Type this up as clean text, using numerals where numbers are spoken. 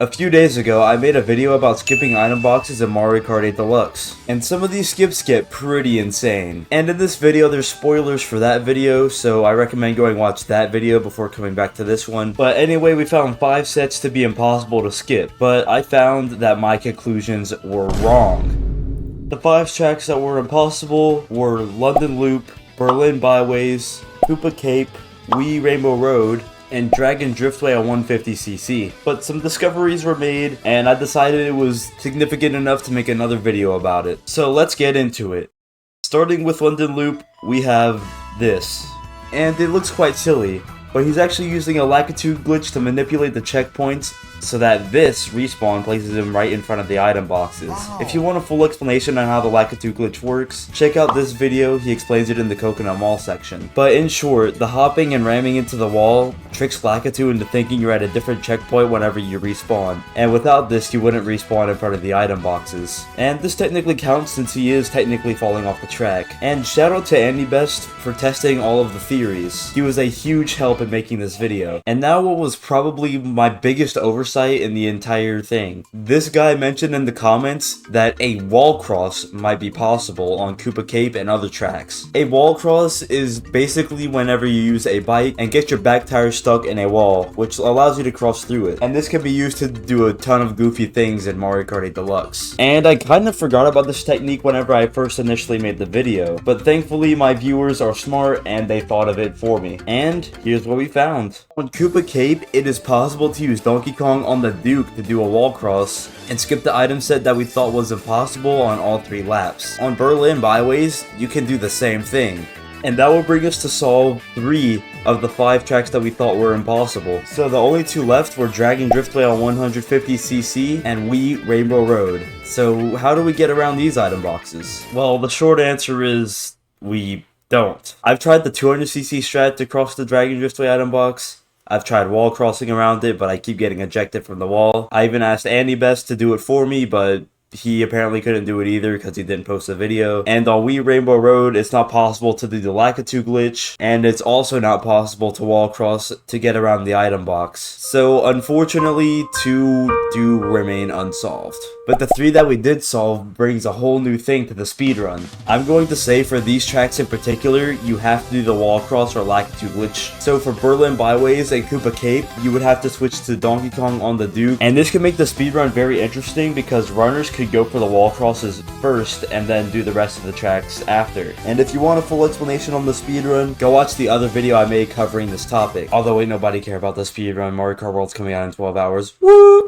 A few days ago, I made a video about skipping item boxes in Mario Kart 8 Deluxe, and some of these skips get pretty insane. And in this video, there's spoilers for that video, so I recommend going watch that video before coming back to this one. But anyway, we found 5 sets to be impossible to skip, but I found that my conclusions were wrong. The 5 tracks that were impossible were London Loop, Berlin Byways, Koopa Cape, Wii Rainbow Road, and Dragon Driftway on 150cc. But some discoveries were made, and I decided it was significant enough to make another video about it. So let's get into it. Starting with London Loop, we have this. And it looks quite silly, but he's actually using a Lakitu glitch to manipulate the checkpoints so that this respawn places him right in front of the item boxes. Wow. If you want a full explanation on how the Lakitu glitch works, check out this video, he explains it in the Coconut Mall section. But in short, the hopping and ramming into the wall tricks Lakitu into thinking you're at a different checkpoint whenever you respawn. And without this, you wouldn't respawn in front of the item boxes. And this technically counts since he is technically falling off the track. And shout out to AndyBest for testing all of the theories. He was a huge help in making this video. And now what was probably my biggest oversight in the entire thing. This guy mentioned in the comments that a wall cross might be possible on Koopa Cape and other tracks. A wall cross is basically whenever you use a bike and get your back tire stuck in a wall, which allows you to cross through it. And this can be used to do a ton of goofy things in Mario Kart 8 Deluxe. And I kind of forgot about this technique whenever I first initially made the video, but thankfully my viewers are smart and they thought of it for me. And here's what we found. On Koopa Cape, it is possible to use Donkey Kong on the Duke to do a wall cross and skip the item set that we thought was impossible on all 3 laps. On Berlin Byways, you can do the same thing. And that will bring us to solve 3 of the 5 tracks that we thought were impossible. So the only 2 left were Dragon Driftway on 150cc and Wii Rainbow Road. So how do we get around these item boxes? Well, the short answer is we don't. I've tried the 200cc strat to cross the Dragon Driftway item box. I've tried wall crossing around it, but I keep getting ejected from the wall. I even asked AndyBest to do it for me, but he apparently couldn't do it either because he didn't post a video. And on Wii Rainbow Road, it's not possible to do the Lakitu glitch, and it's also not possible to wall cross to get around the item box. So unfortunately, 2 do remain unsolved. But the 3 that we did solve brings a whole new thing to the speedrun. I'm going to say for these tracks in particular, you have to do the wall cross or Lakitu glitch. So for Berlin Byways and Koopa Cape, you would have to switch to Donkey Kong on the Duke. And this can make the speedrun very interesting because runners could go for the wall crosses first and then do the rest of the tracks after. And if you want a full explanation on the speedrun, go watch the other video I made covering this topic. Although ain't nobody care about the speedrun, Mario Kart World's coming out in 12 hours. Woo!